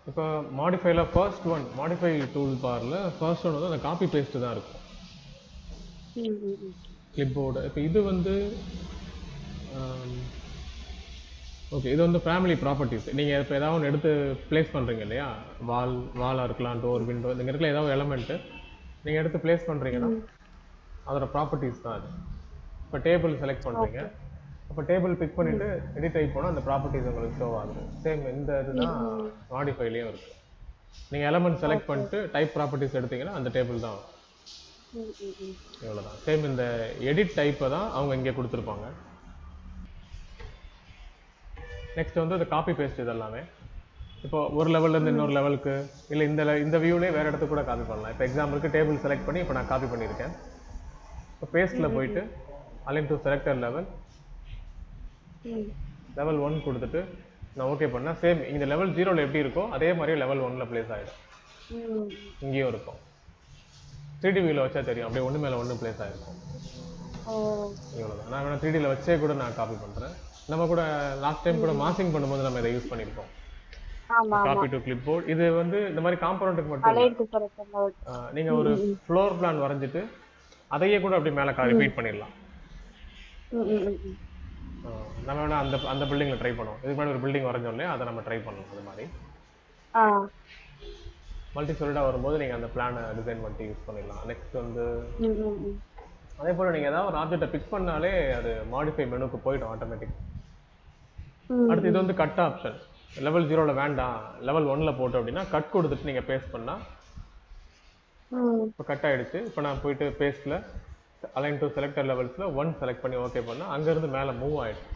இப்போ மாடிஃபைல first one modify tool பார்ல ஃபர்ஸ்ட் ஒன் வந்து அந்த காப்பி பேஸ்ட் தான் இருக்கும். Clipboard. இப்போ இது வந்து ஓகே, இது வந்து ஃபேமிலி ப்ராப்பர்ட்டிஸ். நீங்கள் இப்போ ஏதாவது ஒன்று எடுத்து பிளேஸ் பண்ணுறீங்க இல்லையா, வாலாக இருக்கலாம், டோர், விண்டோ, இங்கே இருக்கிற ஏதாவது எலமெண்ட்டு நீங்கள் எடுத்து பிளேஸ் பண்ணுறீங்கன்னா அதோட ப்ராப்பர்ட்டிஸ் தான் அது. இப்போ டேபிள் செலக்ட் பண்ணுறீங்க, அப்போ டேபிள் பிக் பண்ணிவிட்டு எடிட் ஆகி போனால் அந்த ப்ராப்பர்ட்டிஸ் உங்களுக்கு ஷோ ஆகுது. சேம் இந்த இதுதான் மாடிஃபைலையும் இருக்குது. நீங்கள் எலமெண்ட் செலக்ட் பண்ணிட்டு டைப் ப்ராப்பர்ட்டிஸ் எடுத்தீங்கன்னா அந்த டேபிள் தான் வரும். இவ்வளோதான். சேம் இந்த எடிட் டைப்பை தான் அவங்க இங்கே கொடுத்துருப்பாங்க. நெக்ஸ்ட் வந்து இந்த காப்பி பேஸ்ட் இதெல்லாமே இப்போ ஒரு லெவல்லேருந்து இன்னொரு லெவலுக்கு இல்லை இந்த வியூலேயே வேறு இடத்துக்கு கூட காப்பி பண்ணலாம். இப்போ எக்ஸாம்பிளுக்கு டேபிள் செலக்ட் பண்ணி இப்போ நான் காப்பி பண்ணியிருக்கேன். இப்போ பேஸ்ட்டில் போயிட்டு அலைன் டு செலக்டர் லெவல் 1 கொடுத்துட்டு நான் ஓகே பண்ணேன். சேம் இந்த லெவல் 0ல் எப்படி இருக்கோ அதே மாதிரியே லெவல் 1ல் பிளேஸ் ஆகிடும். இங்கேயும் இருக்கும். 3D வியூவில் வச்சா தெரியும், அப்படியே ஒன்று மேலே ஒன்று பிளேஸ் ஆகிருக்கும். இவ்வளோதான். நான் வேணா 3Dயில் வச்சே கூட நான் காப்பி பண்ணுறேன். நம்ம கூட லாஸ்ட் டைம் கூட மாசிங் பண்ணும்போது நம்ம இதை யூஸ் பண்ணியிருக்கோம். Copy to clipboard. இது வந்து இந்த மாதிரி காம்பனண்ட்டுக்கு மட்டும் நீங்கள் ஒரு ஃப்ளோர் பிளான் வரைஞ்சிட்டு அதையே கூட அப்படி மேலே ரிப்பீட் பண்ணிடலாம். நம்ம வேணா அந்த பில்டிங்கில் ட்ரை பண்ணுவோம். இதுக்கு முன்னாடி ஒரு பில்டிங் வரைஞ்சோம் இல்லையா, அதை நம்ம ட்ரை பண்ணலாம். அது மாதிரி மல்டி சொல்லிடாக வரும்போது நீங்கள் அந்த பிளானை டிசைன் பண்ணிட்டு யூஸ் பண்ணிடலாம். நெக்ஸ்ட் வந்து அதே போல் நீங்கள் ஏதாவது ஒரு ஆப்ஜெக்டை பிக் பண்ணாலே அது மாடிஃபை மெனுக்கு போயிடும் ஆட்டோமேட்டிக். அடுத்து இது வந்து கட் ஆப்ஷன். லெவல் 0ல் வேண்டாம், லெவல் 1ல் போட்டோம் அப்படின்னா கட் கொடுத்துட்டு நீங்கள் பேஸ்ட் பண்ணால் இப்போ கட் ஆகிடுச்சு. இப்போ நான் போயிட்டு பேஸ்ட்டில் அலைன் டு செலக்டர் லெவல்ஸில் 1 செலக்ட் பண்ணி ஓகே பண்ணால் அங்கேருந்து மேலே மூவ் ஆகிடும்.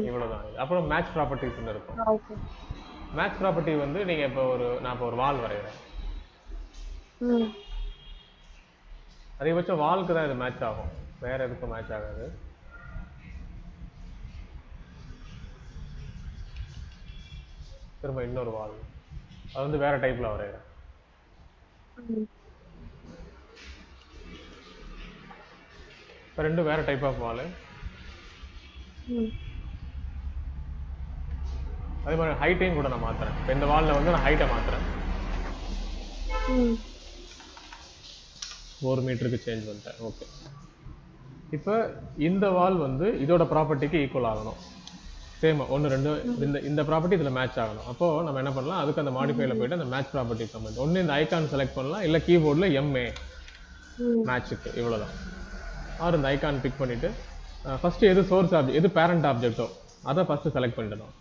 இவ்வளோதான். அப்புறம் மேட்ச் ப்ராப்பர்ட்டிஸ்ன்னு இருக்கும். மேட்ச் ப்ராப்பர்ட்டி வந்து நீங்கள் நான் இப்போ ஒரு வால் வரைகிறேன். அதிகபட்சம் வாலுக்கு தான் இது மேட்ச் ஆகும், வேற எதுக்கும் மேட்ச் ஆகாது. திரும்ப இன்னொரு வால், அது வந்து வேற டைப்ல வரைகிறேன். இப்போ ரெண்டும் வேற டைப் ஆஃப் வால். அதே மாதிரி ஹைட்டையும் கூட நான் மாத்துறேன். இப்போ இந்த வாலில் வந்து நான் ஹைட்டை மாத்துறேன். 4 மீட்டருக்கு சேஞ்ச் பண்ணிட்டேன். ஓகே. இப்போ இந்த வால் வந்து இதோட ப்ராப்பர்ட்டிக்கு ஈக்குவல் ஆகணும். சேம் 1 2 இந்த ப்ராப்பர்ட்டி இதில் மேட்ச் ஆகணும். அப்போது நம்ம என்ன பண்ணலாம், அதுக்கு அந்த மாடிஃபைல போயிட்டு அந்த மேட்ச் ப்ராப்பர்ட்டி கமெண்ட் ஒன்று இந்த ஐக்கான் செலக்ட் பண்ணலாம், இல்லை கீபோர்டில் MA மேட்சுக்கு இவ்வளோதான். ஆர் இந்த ஐக்கான் பிக் பண்ணிவிட்டு ஃபஸ்ட்டு எது சோர்ஸ் ஆப்ஜெக்ட், எது பேரண்ட் ஆப்ஜெக்டோ அதை ஃபஸ்ட்டு செலக்ட் பண்ணிடணும்.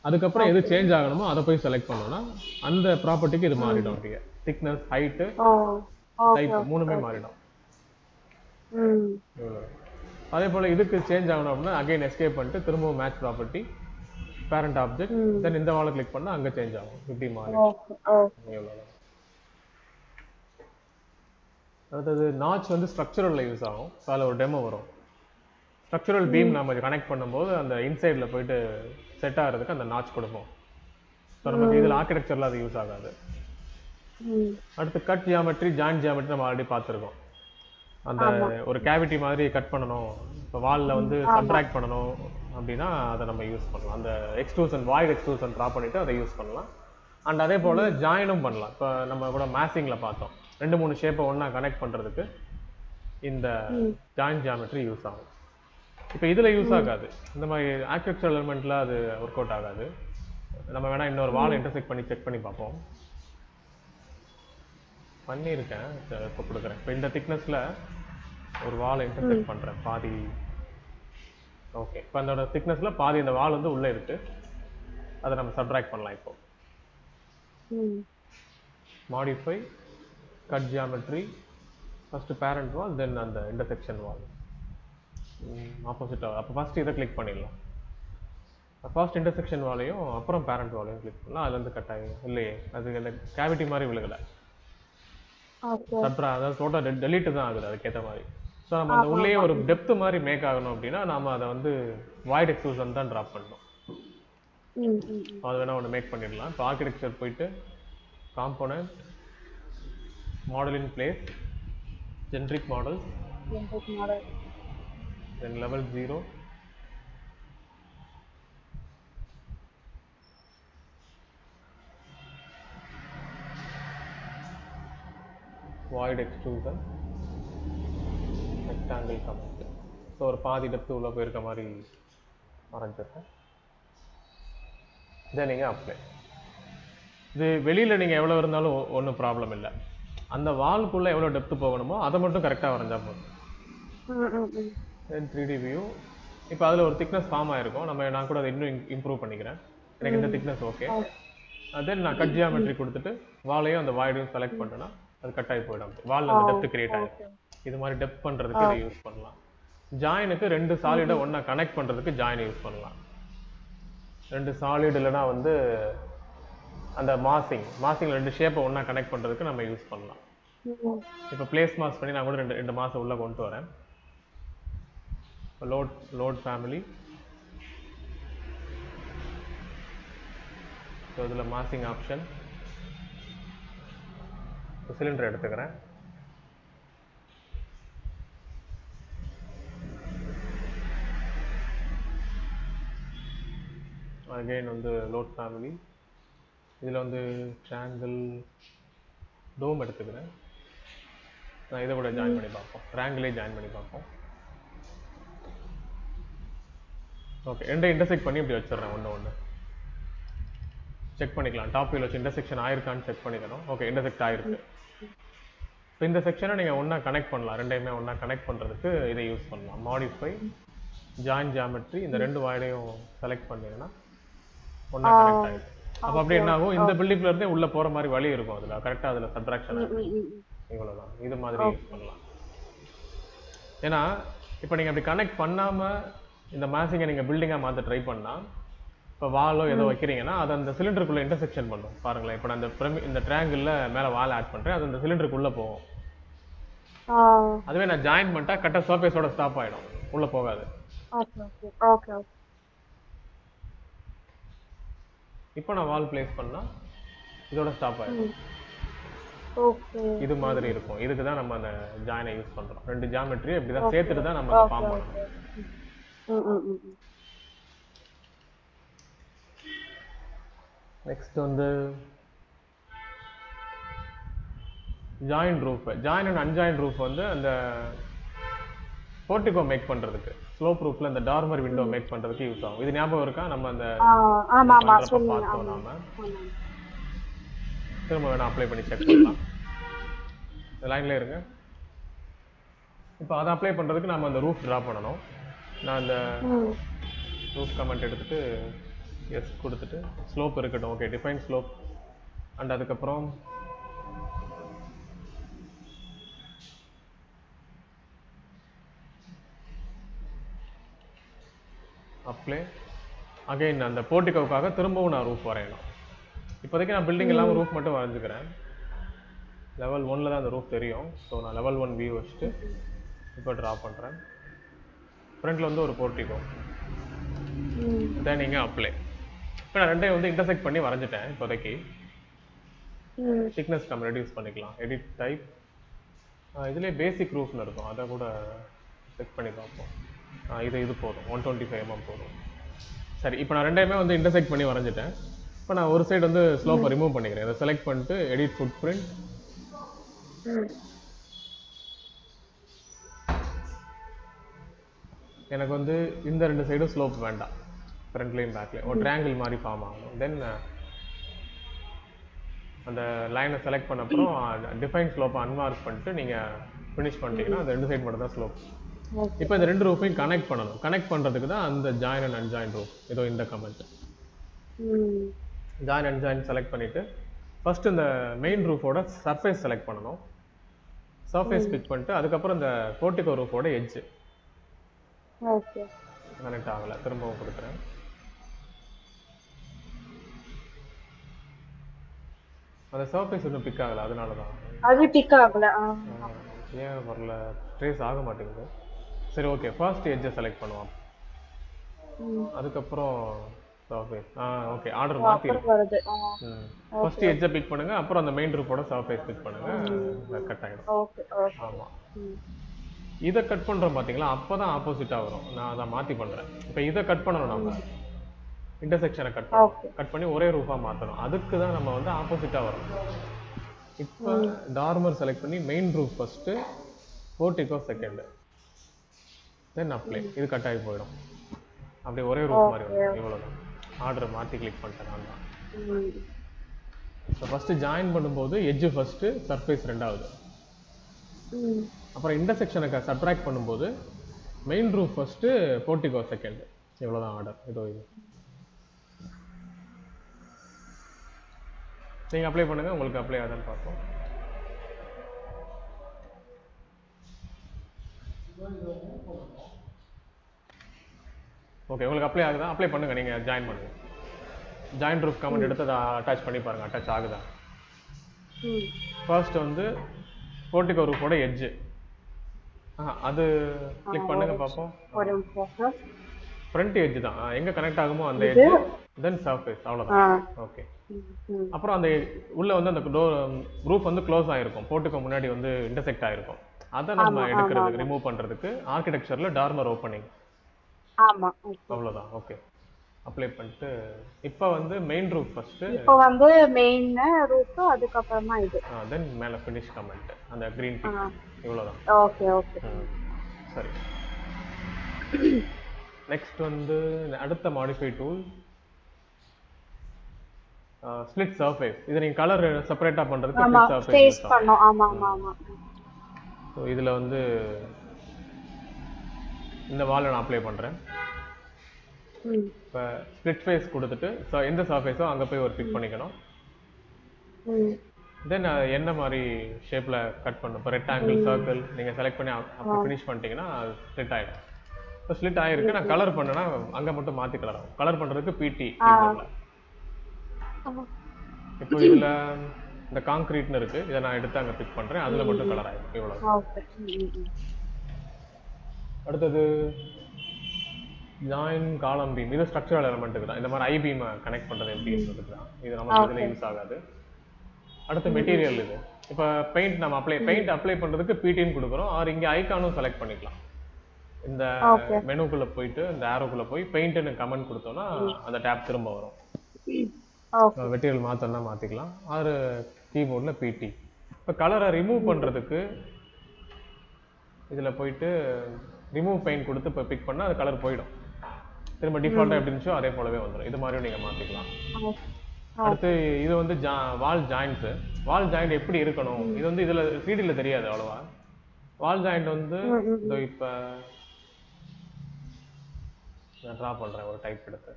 அதுக்கப்புறம் எது சேஞ்ச் ஆகணுமோ அதை போய் செலக்ட் பண்ணோம்னா அந்த ப்ராப்பர்ட்டிக்கு இது மாறிடும். அப்படியே திக்னஸ், ஹைட்டு, டைப் 3மே மாறிடும். அதே போல் இதுக்கு சேஞ்ச் ஆகணும் அப்படின்னா அகைன் எஸ்கேப் பண்ணிட்டு திரும்பவும் மேட்ச் ப்ராப்பர்ட்டி, பேரண்ட் ஆப்ஜெக்ட், தென் இந்த வாலை கிளிக் பண்ணால் அங்கே சேஞ்ச் ஆகும். இப்படி மாறிடும். இவ்வளோதான். அடுத்தது நாச் வந்து ஸ்ட்ரக்சரலில் யூஸ் ஆகும். ஸோ அதில் ஒரு டெமோ வரும். ஸ்ட்ரக்சரல் பீம் நம்ம கனெக்ட் பண்ணும்போது அந்த இன்சைடில் போயிட்டு செட் ஆகிறதுக்கு அந்த நாச் கொடுப்போம். ஸோ நமக்கு இதில் ஆர்கிடெக்சரில் அது யூஸ் ஆகாது. அடுத்து கட் ஜியாமெட்ரி, ஜாயிண்ட் ஜியாமெட்ரி நம்ம ஆல்ரெடி பார்த்துருக்கோம். அந்த ஒரு கேவிட்டி மாதிரி கட் பண்ணணும், இப்போ வாலில் வந்து சப்ட்ராக்ட் பண்ணணும் அப்படின்னா அதை நம்ம யூஸ் பண்ணலாம். அந்த எக்ஸ்ட்ரூசன், வாய்ட் எக்ஸ்ட்ரூசன் ட்ரா பண்ணிவிட்டு அதை யூஸ் பண்ணலாம். அண்ட் அதே போல் ஜாயினும் பண்ணலாம். இப்போ நம்ம கூட மேசிங்கில் பார்த்தோம், 2-3 ஷேப்பை ஒன்றா கனெக்ட் பண்ணுறதுக்கு இந்த ஜாயிண்ட் ஜியாமெட்ரி யூஸ் ஆகும். இப்போ இதில் யூஸ் ஆகாது, இந்த மாதிரி ஆர்கிடெக்சரல் எலிமெண்ட்டில் அது ஒர்க் அவுட் ஆகாது. நம்ம வேணால் இன்னொரு வால் இன்டர்செக்ட் பண்ணி செக் பண்ணி பார்ப்போம். பண்ணியிருக்கேன், இப்போ கொடுக்குறேன். இப்போ இந்த திக்னஸில் ஒரு வால் இன்டர்செக்ட் பண்ணுறேன் பாதி. ஓகே, இப்போ அதோட திக்னஸில் பாதி இந்த வால் வந்து உள்ளே இருக்குது, அதை நம்ம சப்ட்ராக்ட் பண்ணலாம். இப்போ modify, cut geometry, first parent wall, then அந்த இன்டர்செக்ஷன் வால் ஆப்போசிட்டாக. அப்போ ஃபஸ்ட்டு இதை கிளிக் பண்ணிடலாம். ஃபர்ஸ்ட் இன்டர்செக்ஷன் வாலையும் அப்புறம் பேரண்ட் வாலையும் கிளிக் பண்ணலாம். அதுலேருந்து கட் ஆகி இல்லையே, அது இந்த கேவிட்டி மாதிரி விழுகலை, சப்ட்ரா, அதாவது டோட்டல் டெலீட்டு தான் ஆகுது அதுக்கேற்ற மாதிரி. ஸோ நம்ம அந்த உள்ளே ஒரு டெப்த் மாதிரி மேக் ஆகணும் அப்படின்னா நம்ம அதை வந்து வாய்ட் எக்ஸ்ட்ரூஷன் தான் ட்ராப் பண்ணணும். அது வேணால் ஒன்று மேக் பண்ணிடலாம். இப்போ ஆர்கிடெக்சர் போயிட்டு component, model in place, generic model, then level 0, void extrusion rectangle comment. So ஒரு பாதி டெப்த் உள்ள போயிருக்க மாதிரி வரைஞ்சிருக்கேன். இதை நீங்கள் அப்ளை. இது வெளியில் நீங்கள் எவ்வளோ இருந்தாலும் ஒன்றும் ப்ராப்ளம் இல்லை. அந்த வால்குள்ளே எவ்வளோ டெப்த் போகணுமோ அதை மட்டும் கரெக்டாக வரைஞ்சா போதும். தென் 3D வியூ. இப்போ அதில் ஒரு திக்னஸ் ஃபார்ம் ஆகிருக்கும். நான் கூட அதை இன்னும் இம்ப்ரூவ் பண்ணிக்கிறேன். எனக்கு இந்த திக்னஸ் ஓகே. தென் நான் கட் ஜியாமெட்ரி கொடுத்துட்டு வாலையும் அந்த வாய்டையும் செலக்ட் பண்ணிட்டேன்னா அது கட் ஆகி போயிடும். வால் அந்த டெப்த் கிரியேட் ஆகிடும். இது மாதிரி டெப்த் பண்ணுறதுக்கு இதை யூஸ் பண்ணலாம். ஜாயினுக்கு ரெண்டு சாலிடை ஒன்றா கனெக்ட் பண்ணுறதுக்கு ஜாயின் யூஸ் பண்ணலாம். ரெண்டு சாலிட் இல்லைனா வந்து அந்த மாசிங் ரெண்டு ஷேப்பை ஒன்றா கனெக்ட் பண்ணுறதுக்கு நம்ம யூஸ் பண்ணலாம். இப்போ பிளேஸ் மாஸ் பண்ணி நான் கூட ரெண்டு மாதம் உள்ளே கொண்டு வரேன். Load family. ஸோ இதில் மாசிங் ஆப்ஷன். சிலிண்டர் எடுத்துக்கிறேன். அகைன் வந்து லோட் ஃபேமிலி. இதில் வந்து ட்ரையாங்கிள் டோம் எடுத்துக்கிறேன். நான் இதை கூட ஜாயின் பண்ணி பார்ப்போம். ட்ரையாங்கிளே ஜாயின் பண்ணி பார்ப்போம். ஓகே, ரெண்டை இன்டர்செக்ட் பண்ணி இப்படி வச்சிடுறேன். ஒன்று செக் பண்ணிக்கலாம். டாப் வியூவில் வச்சு இன்டர்செக்ஷன் ஆயிருக்கான்னு செக் பண்ணிக்கணும். ஓகே, இன்டர்செக்ட் ஆயிருக்கு. இப்போ இந்த செக்ஷனை நீங்கள் ஒன்றா கனெக்ட் பண்ணலாம். ரெண்டையுமே ஒன்றா கனெக்ட் பண்ணுறதுக்கு இதை யூஸ் பண்ணலாம். Modify join geometry. இந்த ரெண்டு வாய்டையும் செலக்ட் பண்ணீங்கன்னா ஒன்றா கனெக்ட் ஆகிடும். அப்போ அப்படி என்ன ஆகும், இந்த பில்டிங்ல இருந்தே உள்ளே போகிற மாதிரி வழி இருக்கும். அதில் கரெக்டாக அதில் சப்ட்ராக்ஷன் இவ்வளோதான். இது மாதிரி யூஸ் பண்ணலாம். ஏன்னா இப்போ நீங்கள் அப்படி கனெக்ட் பண்ணாமல் இந்த மாசிங்கை நீங்கள் பில்டிங்காக மாற்ற ட்ரை பண்ணால், இப்போ வாலோ ஏதோ வைக்கிறீங்கன்னா அது அந்த சிலிண்டருக்குள்ளே இன்டர்செக்ஷன் பண்ணும். பாருங்களேன், இப்போ நான் இந்த ட்ரையாங்கிளில் மேலே வால் ஆட் பண்ணுறேன். அது அந்த சிலிண்டருக்குள்ளே போகும். அதுவே நான் ஜாயின் பண்ணிட்டா கரெக்டாக சர்ஃபேஸோட ஸ்டாப் ஆகிடும், உள்ளே போகாது. இப்போ நான் வால் பிளேஸ் பண்ணா இதோட ஸ்டாப் ஆயிடும். இது மாதிரி இருக்கும். இதுக்கு தான் நம்ம அந்த ஜாயினை யூஸ் பண்றோம். ரெண்டு ஜியாமெட்ரி இப்படி தான் சேர்த்துட்டு தான் நம்ம ஃபார்ம் பண்ணணும். நெக்ஸ்ட் வந்து join roof. Join and அன்ஜாயின் roof வந்து அந்த போர்டிகோ மேக் பண்றதுக்கு, ஸ்லோப் ரூஃப்ல இந்த டார்மர் விண்டோ மேக் பண்றதுக்கு யூஸ் ஆகும். இது ஞாபகம் இருக்கா? நம்ம அந்த பார்த்தோம். நாம திரும்ப வேணா அப்ளை பண்ணி செக் பண்ணலாம். இந்த லைன்ல இருங்க. இப்போ அதை அப்ளை பண்றதுக்கு நம்ம அந்த ரூஃப் டிரா பண்ணணும். நான் அந்த ரூஃப் கமெண்ட் எடுத்துட்டு எஸ் கொடுத்துட்டு ஸ்லோப் இருக்கட்டும். Okay, define slope. அண்ட் அதுக்கப்புறம் அப்ளை. அகைன் அந்த போர்டிகோவுக்காக திரும்பவும் நான் ரூஃப் வரையணும். இப்போதைக்கு நான் பில்டிங் இல்லாமல் ரூஃப் மட்டும் வரைஞ்சிக்கிறேன். லெவல் 1ல் தான் அந்த ரூஃப் தெரியும். ஸோ நான் லெவல் 1 வியூ வச்சுட்டு இப்போ ட்ரா பண்ணுறேன். ஃப்ரண்ட்டில் வந்து ஒரு போர்டிகோ. தென் நீங்கள் அப்ளை. இப்போ நான் ரெண்டையும் வந்து இன்டர்செக்ட் பண்ணி வரைஞ்சிட்டேன். இப்போதைக்கு திக்னஸ் நம்ம ரெடியூஸ் பண்ணிக்கலாம். Edit type. இதுலேயே பேசிக் ரூஃப்னு இருக்கும், அதை கூட செக் பண்ணி பார்ப்போம். இது போதும், 125 mm போதும். சரி, இப்போ நான் ரெண்டையுமே வந்து இன்டர்செக்ட் பண்ணி வரைஞ்சிட்டேன். இப்போ நான் ஒரு சைடு வந்து ஸ்லோப்பை ரிமூவ் பண்ணிக்கிறேன். இதை செலக்ட் பண்ணிட்டு எடிட் ஃபுட் பிரிண்ட். எனக்கு வந்து இந்த ரெண்டு சைடும் ஸ்லோப் வேண்டாம், ஃப்ரண்ட்லேயும் பேக்லேயும் ஒரு ட்ரையாங்கிள் மாதிரி ஃபார்ம் ஆகணும். தென் அந்த லைனை செலக்ட் பண்ண அப்புறம் டிஃபைன் ஸ்லோப்பை அன்மார்க் பண்ணிட்டு நீங்கள் ஃபினிஷ் பண்ணிட்டீங்கன்னா அந்த ரெண்டு சைடு மட்டும் தான் ஸ்லோப். இப்போ இந்த ரெண்டு ரூஃபையும் கனெக்ட் பண்ணணும். கனெக்ட் பண்ணுறதுக்கு தான் அந்த ஜாயின் அண்ட் அன்ஜாயின் ரூஃப். ஏதோ இந்த comment join and join select பண்ணிவிட்டு ஃபர்ஸ்ட் இந்த மெயின் ரூஃபோட சர்ஃபேஸ் செலக்ட் பண்ணணும். சர்ஃபேஸ் பிக் பண்ணிட்டு அதுக்கப்புறம் இந்த போர்டிகோ ரூஃபோட எட்ஜ் கனெக்ட் ஆகலை, திரும்பவும் கொடுக்குறேன். அந்த சர்ஃபேஸ் இன்னும் பிக் ஆகலை, அதனால தான் அது பிக் ஆகல. ஏன் வரல, ட்ரேஸ் ஆக மாட்டேங்குது. சரி, ஓகே, ஃபர்ஸ்ட் எட்ஜை செலக்ட் பண்ணுவோம். அதுக்கப்புறம் சர்ஃபேஸ். ஓகே, ஆர்டர் மாற்றி வருது. ஃபர்ஸ்ட் எட்ஜை பிக் பண்ணுங்க, அப்புறம் அந்த மெயின் ரூஃபோட சர்ஃபேஸ் பிக் பண்ணுங்க. கட் ஆகிடும். ஆமாம், இதை கட் பண்ணுறோம் பார்த்தீங்களா, அப்போ தான் ஆப்போசிட்டாக வரும். நான் அதை மாற்றி பண்ணுறேன். இப்போ இதை கட் பண்ணணும், நம்ம இன்டர்செக்ஷனை கட் பண்ணி ஒரே ரூஃபாக மாற்றணும். அதுக்கு தான் நம்ம வந்து ஆப்போசிட்டாக வரும். இப்போ டார்மர் செலக்ட் பண்ணி main roof first, portico second, தென் அப்ளை. இது கட் ஆகி போயிடும். அப்படியே ஒரே ரூஃப் மாதிரி வரும். இவ்வளோதான். ஆர்டரை மாற்றி கிளிக் பண்ணிட்டேன் நான் தான். ஸோ ஃபஸ்ட்டு ஜாயின் பண்ணும்போது எட்ஜு ஃபஸ்ட்டு, சர்ஃபேஸ் ரெண்டாவது. அப்புறம் இன்டர்செக்ஷனை சப்ட்ராக்ட் பண்ணும்போது main roof first, portico second. இவ்வளோதான் ஆர்டர். இதோ இது நீங்கள் அப்ளை பண்ணுங்கள், உங்களுக்கு அப்ளை ஆகுதான்னு பார்ப்போம். ஓகே, உங்களுக்கு அப்ளை ஆகுதா? அப்ளை பண்ணுங்கள், நீங்கள் ஜாயின் பண்ணுங்கள். ஜாயின் ரூஃப் கமெண்ட் எடுத்து அதை அட்டாச் பண்ணி பாருங்கள், அட்டாச் ஆகுதா. ஃபர்ஸ்ட் வந்து போர்டிகோ ரூஃபோட எட்ஜு அது கிளிக் பண்ணுங்க பார்ப்போம். ஃப்ரண்ட் எட்ஜ் தான் எங்கே கனெக்ட் ஆகுமோ அந்த எட்ஜ், தென் சர்ஃபேஸ், அவ்வளோதான். ஓகே. அப்புறம் அந்த உள்ள வந்து அந்த ரூஃப் வந்து க்ளோஸ் ஆகிருக்கும், போர்டிகோ முன்னாடி வந்து இன்டர்செக்ட் ஆகிருக்கும். அதை நம்ம எடுக்கிறதுக்கு, ரிமூவ் பண்ணுறதுக்கு ஆர்கிடெக்சரில் டார்மர் ஓப்பனிங், அவ்வளோதான். ஓகே, அப்ளை பண்ணிட்டு இப்போ வந்து மெயின் ரூஃப் ஃபர்ஸ்ட், இப்போ வந்து மெயின் ரூஃப், அதுக்கு அப்புறமா இது, தென் மேலே ஃபினிஷ் கமெண்ட், அந்த கிரீன் டிக், இவ்வளோதான். ஓகே ஓகே, சரி. நெக்ஸ்ட் வந்து அடுத்த மாடிஃபை டூல் ஸ்ப்ளிட் சர்ஃபேஸ். இது நீங்க கலர் செப்பரேட்டா பண்றதுக்கு ஸ்ப்ளிட் சர்ஃபேஸ் பண்ணோம். ஆமா ஆமா ஆமா. சோ இதுல வந்து இந்த வால்ல நான் அப்ளை பண்றேன். இப்போ ஸ்ப்ளிட் ஃபேஸ் கொடுத்துட்டு எந்த சர்ஃபேஸோ அங்க போய் ஒரு பிக் பண்ணிக்கணும். தென் என்ன மாதிரி ஷேப்ல கட் பண்ணணும். இப்போ ரெக்டாங்கிள், சர்க்கிள் நீங்க செலக்ட் பண்ணி அப்படி ஃபினிஷ் பண்ணிட்டீங்கன்னா அது ஸ்ப்ளிட் ஆயிடும். இப்போ ஸ்ப்ளிட் ஆயிருக்கு, நான் கலர் பண்ணேன்னா அங்க மட்டும் மாத்தி கலர் ஆகும். கலர் பண்றதுக்கு பிடி கீபோர்ட்ல. இப்போ இதுல இந்த கான்கிரீட்னு இருக்கு, இதை நான் எடுத்து அங்க பிக் பண்றேன், அதுல மட்டும் கலர் ஆயிடும். இவ்வளவு. அடுத்தது ஜாயின் காலம் பீம். இது ஸ்ட்ரக்சரல் எலிமெண்ட்டுக்கு தான். இந்த மாதிரி ஐ பீம் கனெக்ட் பண்றது எப்படின்றதுக்கு தான். இது நமக்கு இதுல யூஸ் ஆகாது. அடுத்து மெட்டீரியல். இது இப்போ பெயிண்ட் நம்ம பெயிண்ட் அப்ளை பண்றதுக்கு பிடின்னு கொடுக்குறோம், ஆர் இங்க ஐகானும் செலக்ட் பண்ணிக்கலாம். இந்த மெனுக்குள்ள போயிட்டு இந்த ஆரோக்குள்ள போய் பெயிண்ட்னு கமெண்ட் கொடுத்தோம்னா அந்த டேப் திரும்ப வரும். மெட்டீரியல் மாத்தனா மாத்திக்கலாம், ஆர் கீபோர்ட்ல பிடி. இப்போ கலரை ரிமூவ் பண்றதுக்கு இதுல போயிட்டு ரிமூவ் பெயிண்ட் கொடுத்து இப்போ பிக் பண்ணா அது கலர் போயிடும். திரும்ப டிஃபால்ட்டா எப்படி இருந்துச்சோ அதே போலவே வந்துடும். இது மாதிரியும் நீங்க மாத்திக்கலாம். அடுத்து இது வந்து வால் ஜாயிண்ட்ஸ். வால் ஜாயிண்ட் எப்படி இருக்கணும், இது வந்து இதுல 3Dல தெரியாது அவ்வளவா. வால் ஜாயிண்ட் வந்து இதோ இப்ப நான் டிரா பண்றேன் ஒரு டைப் எடுத்து.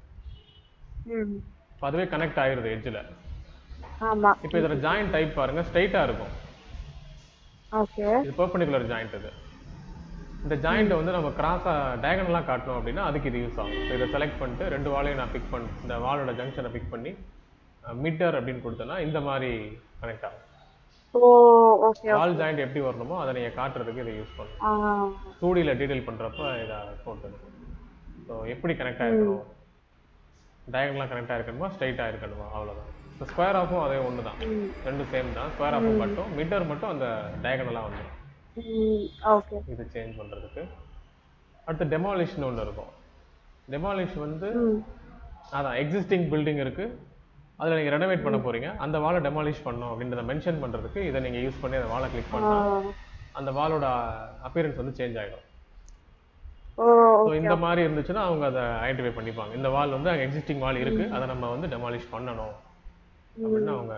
அதுவே கனெக்ட் ஆயிருது எட்ஜ்ல. ஆமா. இப்போ இதோட ஜாயிண்ட் டைப் பாருங்க, ஸ்ட்ரைட்டா இருக்கும். ஓகே. இது பெர்பெண்டிகுலர் ஜாயிண்ட். இது இந்த ஜாயிண்ட் வந்து நம்ம கிராஸா டயகனலா காட்டணும் அப்படின்னா அதுக்கு இது யூஸ் ஆகும். இதை செலக்ட் பண்ணிட்டு ரெண்டு வாலையும் நான் பிக் பண்ணி இந்த வாலோட ஜங்ஷனை பிக் பண்ணி மிட்டர் அப்படின்னு கொடுத்தேன்னா இந்த மாதிரி கனெக்ட் ஆகும். வால் ஜாயிண்ட் எப்படி வரணுமோ அதை நீங்க காட்டுறதுக்கு இதை யூஸ் பண்ணணும். 2Dல டீடைல் பண்றப்ப இதை போட்டு ஸோ எப்படி கனெக்ட் ஆயிருக்கணும், டயகனலா கனெக்ட் ஆயிருக்கணுமா ஸ்ட்ரைட்டா இருக்கணுமா, அவ்வளவுதான். இப்போ ஸ்கொயர் ஆஃபும் அதே ஒன்று தான், ரெண்டும் சேம் தான். ஸ்கொயர் ஆஃப் மட்டும் மிட்டர் மட்டும் அந்த டயகனலா வந்துடும். இது சேஞ்ச் பண்றதுக்கு. அடுத்து டெமாலிஷன் ஒன்று இருக்கும். டெமாலிஷ் வந்து அதான் எக்ஸிஸ்டிங் பில்டிங் இருக்கு, அதில் நீங்கள் ரெனோவேட் பண்ண போறீங்க, அந்த வாலை டெமாலிஷ் பண்ணணும் அப்படின்றத மென்ஷன் பண்றதுக்கு இதை நீங்கள் யூஸ் பண்ணி அந்த வாலை கிளிக் பண்ணா அந்த வாலோட அப்பியரன்ஸ் வந்து சேஞ்ச் ஆகிடும். ஸோ இந்த மாதிரி இருந்துச்சுன்னா அவங்க அதை ஐடென்டிஃபை பண்ணிப்பாங்க. இந்த வால் வந்து அங்கே எக்ஸிஸ்டிங் வால் இருக்கு, அதை நம்ம வந்து டெமாலிஷ் பண்ணணும் அப்படின்னு அவங்க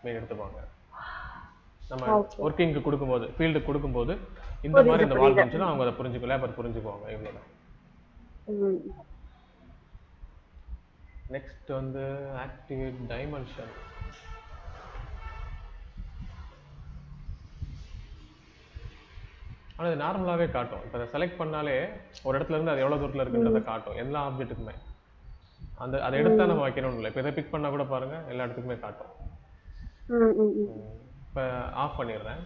மெயின் எடுத்துப்பாங்க. நம்ம ஒர்க்கிங்க்கு கொடுக்கும்போது, ஃபீல்டுக்கு கொடுக்கும்போது இந்த மாதிரி இந்த வால் இருந்துச்சுன்னா அவங்க அதை புரிஞ்சுக்கல, அப்புறம் புரிஞ்சுக்குவாங்க. இவ்வளோதான். நெக்ஸ்ட் வந்து ஆக்டிவேட் டைமென்ஷன். ஆனால் இது நார்மலாகவே காட்டும். இப்போ அதை செலக்ட் பண்ணாலே ஒரு இடத்துல இருந்து அது எவ்வளோ தூரத்தில் இருக்குன்றதை காட்டும் எல்லா ஆப்ஜெக்ட்டுக்குமே. அதை எடுத்தா நம்ம வைக்கணும்னு இல்லை. இப்போ இதை பிக் பண்ணால் கூட பாருங்க எல்லா இடத்துக்குமே காட்டும். இப்போ ஆஃப் பண்ணிடுறேன்.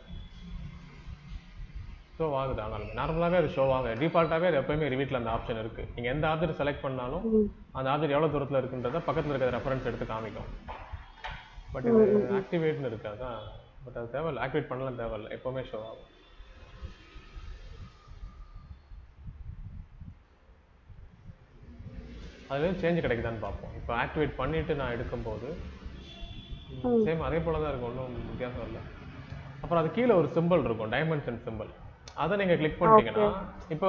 ஷோ ஆகுது. ஆனாலும் நார்மலாகவே அது ஷோ ஆகுது. டிஃபால்ட்டாகவே அது எப்போயுமே ரிவீட்டில் அந்த ஆப்ஷன் இருக்குது. நீங்கள் எந்த ஆப்ஜெக்ட் செலக்ட் பண்ணாலும் அந்த ஆப்ஜெக்ட் எவ்வளோ தூரத்தில் இருக்குன்றத பக்கத்தில் இருக்கிற ரெஃபரன்ஸ் எடுத்து காமிக்கும். பட் இது ஆக்டிவேட்னு இருக்கு, அதான். பட் அது தேவையில்லை, ஆக்டிவேட் பண்ணலாம் தேவையில்லை, எப்போவுமே ஷோ ஆகும். அதுலேயும் சேஞ்ச் கிடைக்குதான்னு பார்ப்போம். இப்போ ஆக்டிவேட் பண்ணிவிட்டு நான் எடுக்கும்போது சேம் அதே போல தான் இருக்கும், ஒன்றும் வித்தியாசம் இல்லை. அப்புறம் அது கீழே ஒரு சிம்பிள் இருக்கும், டைமென்ஷன் சிம்பிள். அதை நீங்க கிளிக் பண்ணிட்டீங்கன்னா இப்போ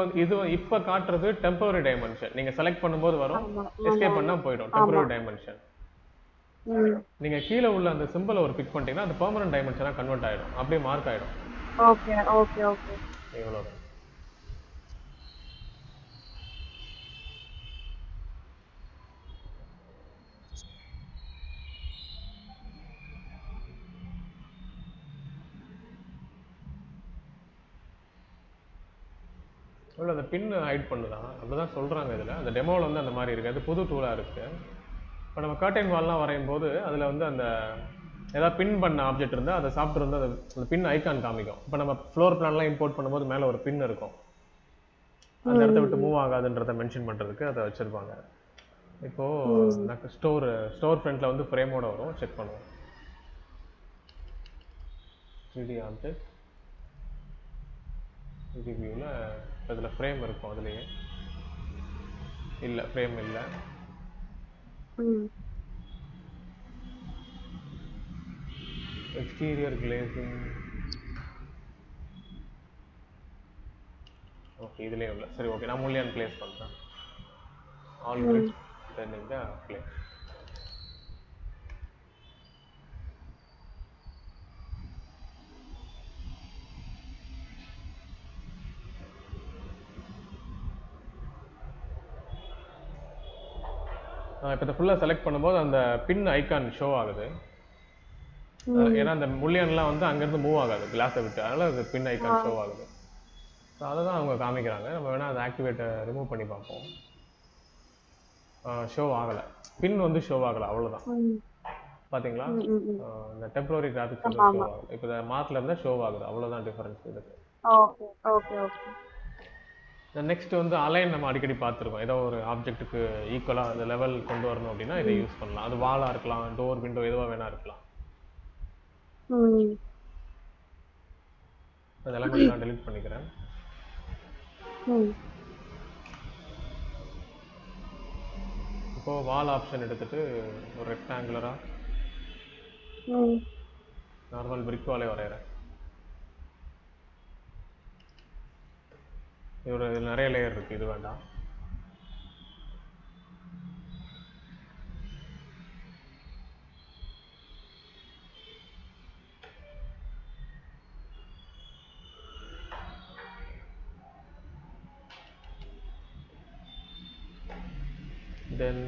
இப்போ காட்டுறது டெம்பரரி டைமென்ஷன். நீங்க செலக்ட் பண்ணும்போது வரும், எஸ்கேப் பண்ணா போயிடும் டெம்பரரி டைமென்ஷன். நீங்க கீழே உள்ள அந்த சிம்பிளை ஒரு பிக் பண்ணிட்டீங்கன்னா அது பெர்மனன்ட் டைமென்ஷனா கன்வெர்ட் ஆயிடும், அப்படியே மார்க் ஆயிடும். Okay okay okay. இவ்வளவுதான். இல்லை அந்த பின் ஹைட் பண்ணுதான் அப்படிதான் சொல்றாங்க. இதுல அந்த டெமோவில் வந்து அந்த மாதிரி இருக்கு, அது புது டூலா இருக்கு. இப்போ நம்ம கர்டைன் வால்லாம் வரையும் போது அதுல வந்து அந்த ஏதாவது பின் பண்ண ஆப்ஜெக்ட் இருந்தால் அதை சாப்பிட்டு வந்து அந்த பின் ஐக்கான் காமிக்கும். இப்போ நம்ம ஃப்ளோர் பிளான்லாம் இம்போர்ட் பண்ணும்போது மேலே ஒரு பின் இருக்கும், அந்த இடத்த விட்டு மூவ் ஆகாதுன்றதை மென்ஷன் பண்றதுக்கு அதை வச்சிருப்பாங்க. இப்போ எனக்கு ஸ்டோர் ஃப்ரண்ட்ல வந்து ஃப்ரேமோட வரும், செக் பண்ணுவோம். 3D ஆப்ஜெக்ட் 3D வியூல அதில் ஃப்ரேம் இருக்கும், அதுலேயே இல்லை ஃப்ரேம் இல்லை. எக்ஸ்டீரியர் கிளேசிங் ஓகே, இதுலேயே இல்லை. சரி ஓகே, நான் முள்ளியான் பிளேஸ் பண்ணுறேன். ஆல் கிரிட் தென் இந்த பிளேஸ். இப்போ இதை ஃபுல்லாக செலக்ட் பண்ணும்போது அந்த பின் ஐக்கான் ஷோ ஆகுது. ஏன்னா அந்த முள்ளியான்லாம் வந்து அங்கேருந்து மூவ் ஆகாது கிளாஸை விட்டு, அதனால அது பின் ஐக்கான் ஷோ ஆகுது. ஸோ அதை தான் அவங்க காமிக்கிறாங்க. நம்ம வேணால் அதை ஆக்டிவேட்டை ரிமூவ் பண்ணி பார்ப்போம். ஷோ ஆகலை, பின் வந்து ஷோ ஆகலை, அவ்வளோதான். பார்த்தீங்களா, இந்த டெம்பரரி கிராஃபிக்ஸ் வந்து ஷோ ஆகலை. இப்போ இந்த மார்க்கில் இருந்தால் ஷோ ஆகுது, அவ்வளோதான் டிஃபரன்ஸ் இதுக்கு. Okay okay okay. நெக்ஸ்ட் வந்து அலைன் நம்ம அடிக்கடி பார்த்துருக்கோம். ஏதோ ஒரு ஆப்ஜெக்ட்டுக்கு ஈக்குவலாக அந்த லெவல் கொண்டு வரணும் அப்படின்னா இதை யூஸ் பண்ணலாம். அது வாலாக இருக்கலாம், டோர் விண்டோ எதுவாக வேணா இருக்கலாம். அதெல்லாம் நான் டெலிட் பண்ணிக்கிறேன். இப்போ வால் ஆப்ஷன் எடுத்துட்டு ஒரு ரெக்டாங்குலரா நார்மல் பிரிக் வாலே வரைகிறேன். இது நிறைய லேயர் இருக்கு, இது வேண்டாம். Then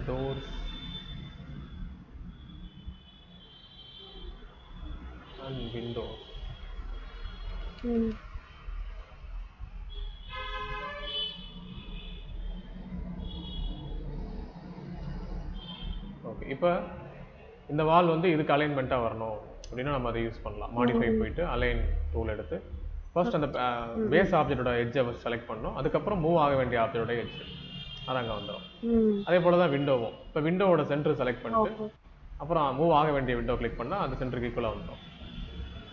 doors and windows. Okay, இப்போ இந்த வால் வந்து இதுக்கு அலைன்மெண்ட்டாக வரணும் அப்படின்னா நம்ம அதை யூஸ் பண்ணலாம். மாடிஃபை போயிட்டு அலைன் டூல் எடுத்து ஃபர்ஸ்ட் அந்த பேஸ் ஆப்ஜெக்டோட எட்ஜை செலக்ட் பண்ணணும், அதுக்கப்புறம் மூவ் ஆக வேண்டிய ஆப்ஜெக்டோட எட்ஜ் அது அங்கே வந்துடும். அதே போல தான் விண்டோவும். இப்போ விண்டோவோட சென்டர் செலக்ட் பண்ணிட்டு அப்புறம் மூவ் ஆக வேண்டிய விண்டோ கிளிக் பண்ணால் அது சென்டருக்கு ஈக்குவலாக வந்துடும்.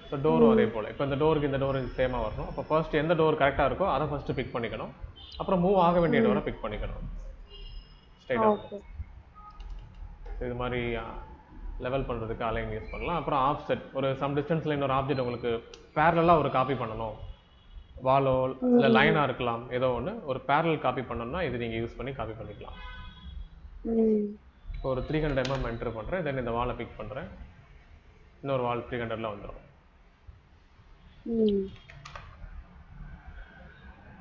ஸோ டோரும் அதே போல். இப்போ இந்த டோருக்கு இந்த டோர் சேமாக வரணும். அப்போ ஃபர்ஸ்ட் எந்த டோர் கரெக்டாக இருக்கோ அதை ஃபர்ஸ்ட் பிக் பண்ணிக்கணும், அப்புறம் மூவ் ஆக வேண்டிய டோரை பிக் பண்ணிக்கணும் ஸ்ட்ரைட்டாக. இது மாதிரி லெவல் பண்ணுறதுக்கு அலைன் யூஸ் பண்ணலாம். அப்புறம் ஆஃப்செட், ஒரு சம் டிஸ்டன்ஸில் இன்னொரு ஆப்ஜெக்ட் உங்களுக்கு பேரலாக ஒரு காப்பி பண்ணணும், வாலோ இல்லை லைனாக இருக்கலாம், ஏதோ ஒன்று ஒரு பேரல் காப்பி பண்ணணும்னா இது நீங்கள் யூஸ் பண்ணி காப்பி பண்ணிக்கலாம். இப்போ ஒரு 300 mm என்டர் பண்ணுறேன், தென் இந்த வாலை பிக் பண்ணுறேன், இன்னொரு வால் 300ல வந்துடும்.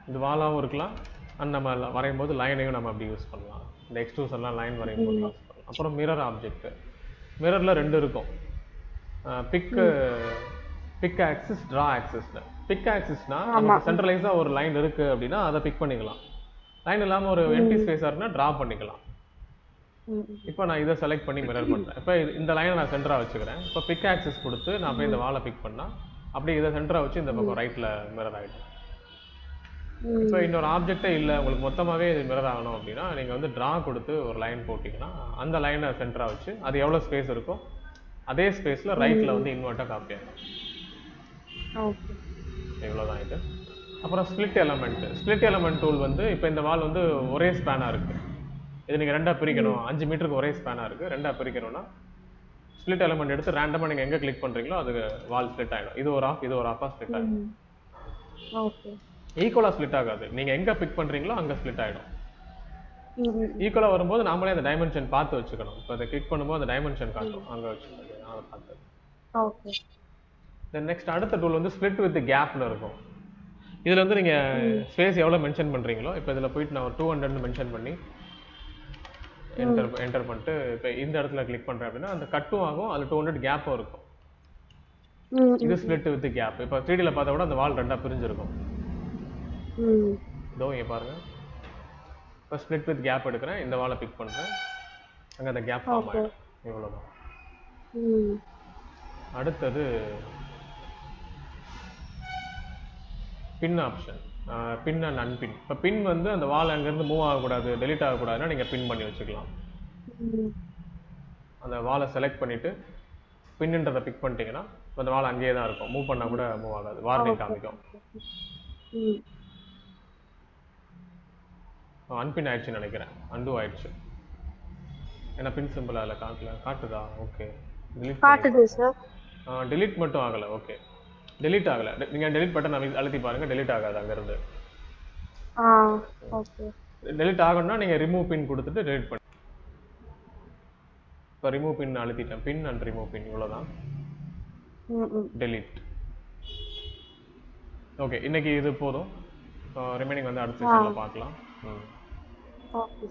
இது வாலாகவும் இருக்கலாம், அண்ட் நம்ம வரையும் போது லைனையும் நம்ம அப்படி யூஸ் பண்ணலாம். இந்த எக்ஸ்ட்ரூஷன்லாம் லைன் வரையும் போது யூஸ் பண்ணலாம். அப்புறம் மிரர் ஆப்ஜெக்ட், மிரரில் 2 இருக்கும், பிக் ஆக்சிஸ், ட்ரா ஆக்சிஸ்னு. பிக் ஆக்சிஸ்னா நமக்கு சென்ட்ரலைஸாக ஒரு லைன் இருக்கு அப்படின்னா அதை பிக் பண்ணிக்கலாம், லைன் இல்லாமல் ஒரு எம்டி ஸ்பேஸாக இருக்குன்னா ட்ரா பண்ணிக்கலாம். இப்போ நான் இதை செலக்ட் பண்ணி மிரர் பண்ணுறேன். இப்போ இந்த லைனை நான் சென்டராக வச்சுக்கிறேன். இப்போ பிக் ஆக்சிஸ் கொடுத்து நான் போய் இந்த வாலை பிக் பண்ணால் அப்படியே இதை சென்டராக வச்சு இந்த பக்கம் ரைட்டில் மிரர் ஆகிடும். இப்போ இன்னொரு ஆப்ஜெக்டே இல்லை உங்களுக்கு மொத்தமாகவே இது மிரர் ஆகணும் அப்படின்னா நீங்கள் வந்து ட்ரா கொடுத்து ஒரு லைன் போட்டிங்கன்னா அந்த லைனை சென்டராக வச்சு அது எவ்வளோ ஸ்பேஸ் இருக்கோ அதே ஸ்பேஸில் ரைட்டில் வந்து இன்வெர்ட்டாக காப்பி ஆகிடும். இவ்வளோதான் இது. அப்புறம் ஸ்பிளிட் எலமெண்ட் டூல் வந்து இப்போ இந்த வால் வந்து ஒரே ஸ்பேனாக இருக்குது, இது நீங்கள் 2ஆக பிரிக்கணும், 5 மீட்டருக்கு ஒரே ஸ்பேனாக இருக்குது, 2ஆக பிரிக்கணும்னா ஸ்ப்ளிட் எலிமெண்ட் எடுத்து ரேண்டமாக நீங்கள் எங்கே கிளிக் பண்ணுறீங்களோ அது வால் ஸ்ப்ளிட் ஆகிடும். இது ஒரு ஆஃப், இது ஒரு ஆஃபாக ஸ்ப்ளிட் ஆகிடும். ஓகே. ஈக்குவலாக ஸ்ப்ளிட் ஆகாது. நீங்கள் எங்கே பிக் பண்ணுறீங்களோ அங்கே ஸ்ப்ளிட் ஆகிடும். ஈக்குவலாக வரும்போது நாமளே அந்த டைமென்ஷன் பார்த்து வச்சுக்கணும். இப்போ அதை கிளிக் பண்ணும்போது அந்த டைமென்ஷன் காட்டும், அங்கே வச்சுக்கணும். அதை பார்த்து. ஓகே. தென் நெக்ஸ்ட் அடுத்த டூல் வந்து ஸ்ப்ளிட் வித் கேப்னு இருக்கும். இதில் வந்து நீங்கள் ஸ்பேஸ் எவ்வளோ மென்ஷன் பண்ணுறீங்களோ, இப்போ இதில் போயிட்டு நான் ஒரு 200 மென்ஷன் பண்ணி என்டர் பண்ணிட்டு இப்போ இந்த இடத்துல கிளிக் பண்ணுறேன் அப்படின்னா அந்த கட்டும் ஆகும், அதில் 200 கேப்பும் இருக்கும். இது ஸ்ப்ளிட் வித் கேப். இப்போ 3Dல பார்த்தா கூட அந்த வால் ரெண்டாக பிரிஞ்சிருக்கும். இதோ இங்கே பாருங்க. இப்போ ஸ்ப்ளிட் வித் கேப் எடுக்கிறேன், இந்த வாலை பிக் பண்ணுறேன், அங்கே அந்த கேப் ஃபார்ம் ஆகிடும். இவ்வளோதான். அடுத்தது பின் ஆப்ஷன், பின் அண்ட் அன்பின். இப்போ பின் வந்து அந்த வால் அங்கேருந்து மூவ் ஆகக்கூடாது, டெலிட் ஆகக்கூடாதுன்னா நீங்கள் பின் பண்ணி வச்சுக்கலாம். அந்த வாலை செலக்ட் பண்ணிவிட்டு பின்ன்றதை பிக் பண்ணிட்டீங்கன்னா அந்த வால் அங்கேயே தான் இருக்கும், மூவ் பண்ணால் கூட மூவ் ஆகாது, வார்னிங் காமிக்கும். அன்பின் ஆயிடுச்சுன்னு நினைக்கிறேன், அன்டூ ஆயிடுச்சு. ஏன்னா பின் சிம்பிள் அதில் காட்டுதா? ஓகே, காட்டுது சார். டெலிட் மட்டும் ஆகலை. ஓகே, டெலிட் ஆகலை. நீங்கள் டெலிட் பட்டன் அழுத்தி பாருங்க, டெலிட் ஆகாது அங்கேருந்து. ஓகே. டெலிட் ஆகணும்னா நீங்கள் ரிமூவ் பின் கொடுத்துட்டு டெலிட் பண்ணி. இப்போ ரிமூவ் பின் அழுத்திட்டேன், பின் அண்ட் ரிமூவ் பின், இவ்வளோதான். டெலிட். ஓகே, இன்னைக்கு இது போதும். ரிமைனிங் வந்து அடுத்த செஷனில் பார்க்கலாம். ஓகே.